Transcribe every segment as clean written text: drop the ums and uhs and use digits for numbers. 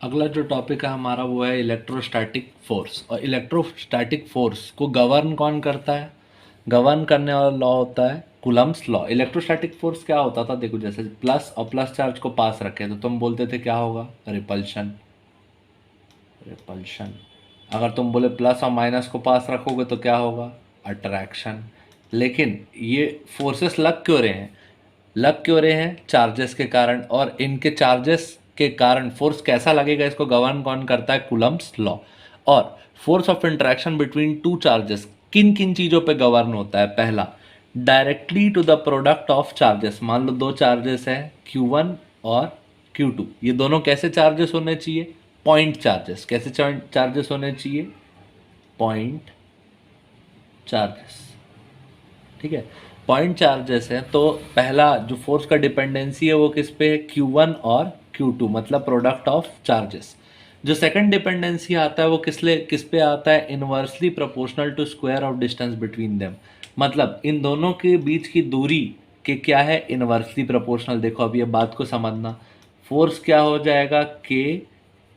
अगला जो टॉपिक है हमारा वो है इलेक्ट्रोस्टैटिक फोर्स। और इलेक्ट्रोस्टैटिक फोर्स को गवर्न कौन करता है? गवर्न करने वाला लॉ होता है कूलम्ब्स लॉ। इलेक्ट्रोस्टैटिक फोर्स क्या होता था? देखो, जैसे प्लस और प्लस चार्ज को पास रखे तो तुम बोलते थे क्या होगा? रिपल्शन। रिपल्शन। अगर तुम बोले प्लस और माइनस को पास रखोगे तो क्या होगा? अट्रैक्शन। लेकिन ये फोर्सेस लग क्यों रहे हैं? लग क्यों रहे हैं? चार्जेस के कारण। और इनके चार्जेस के कारण फोर्स कैसा लगेगा, इसको गवर्न कौन करता है? Coulomb's law. और force of interaction between two charges किन किन चीज़ों पे गवर्न होता है? पहला, directly to the product of charges. मान लो दो चार्जेस हैं Q1 और Q2, ये दोनों कैसे चार्जेस होने चाहिए? Point charges. कैसे चार्जेस होने चाहिए? Point charges. ठीक है, पॉइंट चार्जेस है तो पहला जो फोर्स का डिपेंडेंसी है वो किस पे है? Q1 और Q2, मतलब प्रोडक्ट ऑफ चार्जेस। जो सेकंड डिपेंडेंसी आता है वो किस पे आता है? Inversely proportional to square of distance between them. मतलब इन दोनों के बीच की दूरी के क्या है? Inversely proportional. देखो अब ये बात को समझना, फोर्स क्या हो जाएगा? K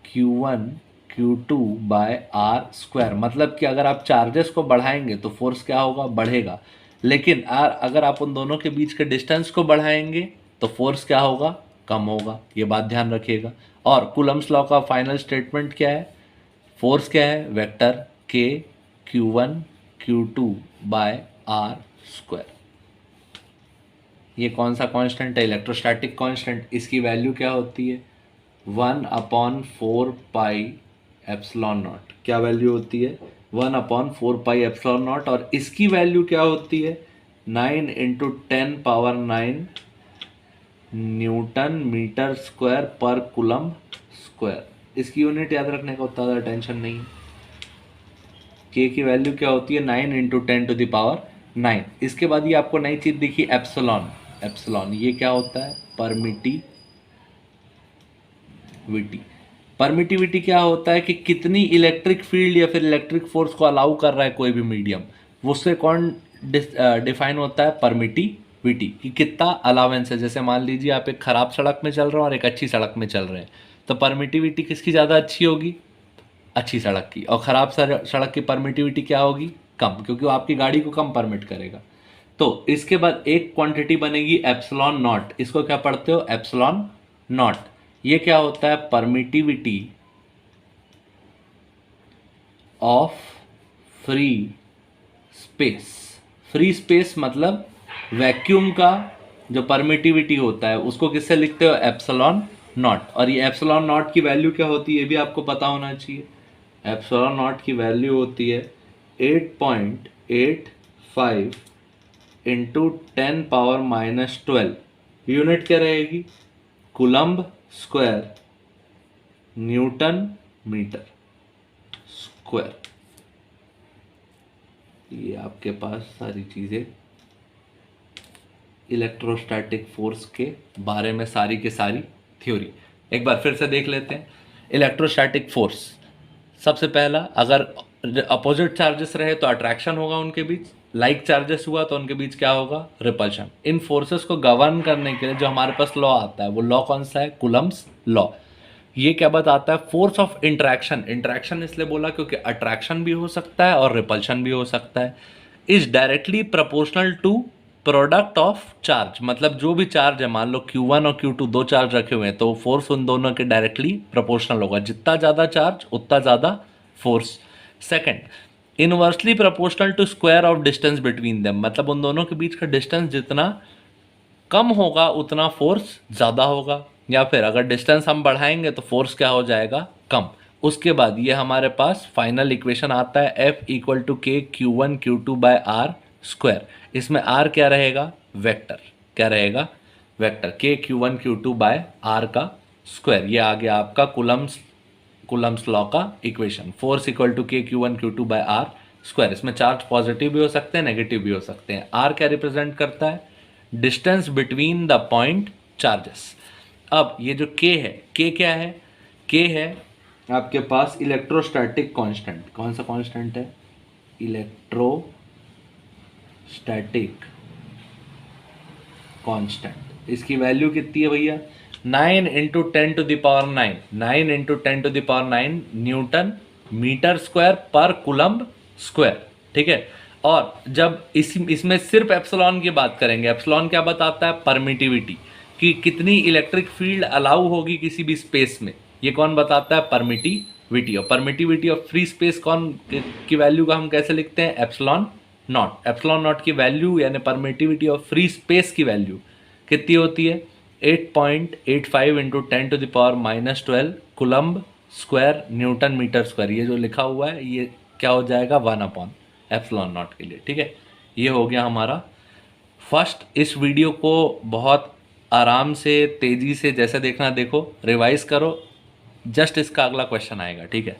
Q1 Q2 by R square. मतलब कि अगर आप चार्जेस को बढ़ाएंगे तो फोर्स क्या होगा? बढ़ेगा। लेकिन अगर आप उन दोनों के बीच के डिस्टेंस को बढ़ाएंगे तो फोर्स क्या होगा? कम होगा। ये बात ध्यान रखिएगा। और कूलम्ब्स लॉ का फाइनल स्टेटमेंट क्या है? फोर्स क्या है? Vector K Q1 Q2 by R square. ये कौन सा कांस्टेंट है? Electrostatic constant. इसकी वैल्यू क्या होती है? 1/4 पाई एप्सिलॉन नॉट। क्या वैल्यू होती है? 1/4 पाई एप्सिलॉन नॉट। और इसकी वैल्यू क्या होती है? 9 × 10⁻9 न्यूटन मीटर स्क्वायर पर कूलम्ब स्क्वायर। इसकी यूनिट याद रखने का उतना ज़्यादा टेंशन नहीं है। के की वैल्यू क्या होती है? 9 × 10⁻9। इसके बाद ये आपको नई चीज़ दिखी, एप्सिलॉन। एप्सिलॉन ये क्या होता है? परमिटिविटी। परमिटिविटी क्या होता है? कि कितनी इलेक्ट्रिक फील्ड या फिर इलेक्ट्रिक फोर्स को अलाउ कर रहा है कोई भी मीडियम, वो उससे कौन डिफाइन होता है? परमिटिविटी, कि कितना अलाउंस है। जैसे मान लीजिए आप एक खराब सड़क में चल रहे हो और एक अच्छी सड़क में चल रहे हैं, तो परमिटिविटी किसकी ज़्यादा अच्छी होगी? अच्छी सड़क की। और ख़राब सड़क की परमिटिविटी क्या होगी? कम, क्योंकि वो आपकी गाड़ी को कम परमिट करेगा। तो इसके बाद एक क्वांटिटी बनेगी एप्सिलॉन नॉट। इसको क्या पढ़ते हो? Epsilon not. ये क्या होता है? Permittivity of free space. Free space मतलब वैक्यूम का जो परमिटिविटी होता है उसको किससे लिखते हो? Epsilon not. और ये एप्सिलॉन नॉट की वैल्यू क्या होती है ये भी आपको पता होना चाहिए। एप्सिलॉन नॉट की वैल्यू होती है 8.85 इंटू 10⁻−12। यूनिट क्या रहेगी? Coulomb square newton metre square. ये आपके पास सारी चीज़ें इलेक्ट्रोस्टैटिक फोर्स के बारे में, सारी की सारी थ्योरी एक बार फिर से देख लेते हैं। इलेक्ट्रोस्टैटिक फोर्स, सबसे पहला, अगर अपोजिट चार्जेस रहे तो अट्रैक्शन होगा उनके बीच, लाइक चार्जेस हुआ तो उनके बीच क्या होगा? रिपल्शन। इन फोर्सेस को गवर्न करने के लिए जो हमारे पास लॉ आता है वो लॉ कौन सा है? Coulomb's law. ये क्या बताता है? Force of interaction. इंट्रैक्शन इसलिए बोला क्योंकि अट्रैक्शन भी हो सकता है और रिपल्शन भी हो सकता है। Is directly proportional to product of charge. मतलब जो भी चार्ज है, मान लो Q1 और Q2 दो चार्ज रखे हुए हैं तो फोर्स उन दोनों के डायरेक्टली प्रोपोर्शनल होगा। जितना ज़्यादा चार्ज उतना ज़्यादा force. Second, inversely proportional to square of distance between them. मतलब उन दोनों के बीच का डिस्टेंस जितना कम होगा उतना फोर्स ज़्यादा होगा। या फिर अगर डिस्टेंस हम बढ़ाएंगे तो फोर्स क्या हो जाएगा? कम। उसके बाद ये हमारे पास फाइनल इक्वेशन आता है F = K Q1 Q2/R²। इसमें R क्या रहेगा? वेक्टर। क्या रहेगा? वेक्टर K Q1 Q2/R का स्क्वायर। ये आ गया आपका कूलम्ब्स लॉ का equation. Force = K Q1 Q2/R²। इसमें चार्ज पॉजिटिव भी हो सकते हैं, नेगेटिव भी हो सकते हैं। R क्या रिप्रेजेंट करता है? Distance between the point charges. अब ये जो K है, K क्या है? K है आपके पास इलेक्ट्रोस्टैटिक कांस्टेंट। कौन सा कांस्टेंट है? Electrostatic constant. इसकी वैल्यू कितनी है भैया? 9 into 10⁹9, 9 into 10⁹9 newton metre square पर कुलम्ब स्क्वायर, ठीक है। और जब इसमें सिर्फ एप्सिलॉन की बात करेंगे, एप्सिलॉन क्या बताता है, परमिटिविटी, कि कितनी इलेक्ट्रिक फील्ड अलाउ होगी किसी भी स्पेस में, ये कौन बताता है, परमिटिविटी। और परमिटिविटी ऑफ फ्री स्पेस कौन की वैल्यू का हम कैसे लिखते हैं, एप्सिलॉन नॉट। एप्सिलॉन नॉट की वैल्यू यानी परमिटिविटी ऑफ फ्री स्पेस की वैल्यू कितनी होती है, 8.85 into 10⁻⁻12 coulomb square newton metre square. ये जो लिखा हुआ है ये क्या हो जाएगा, 1/एप्सिलॉन नॉट के लिए, ठीक है। ये हो गया हमारा फर्स्ट। इस वीडियो को बहुत आराम से तेज़ी से जैसे देखना देखो, रिवाइज करो, जस्ट इसका अगला क्वेश्चन आएगा, ठीक है।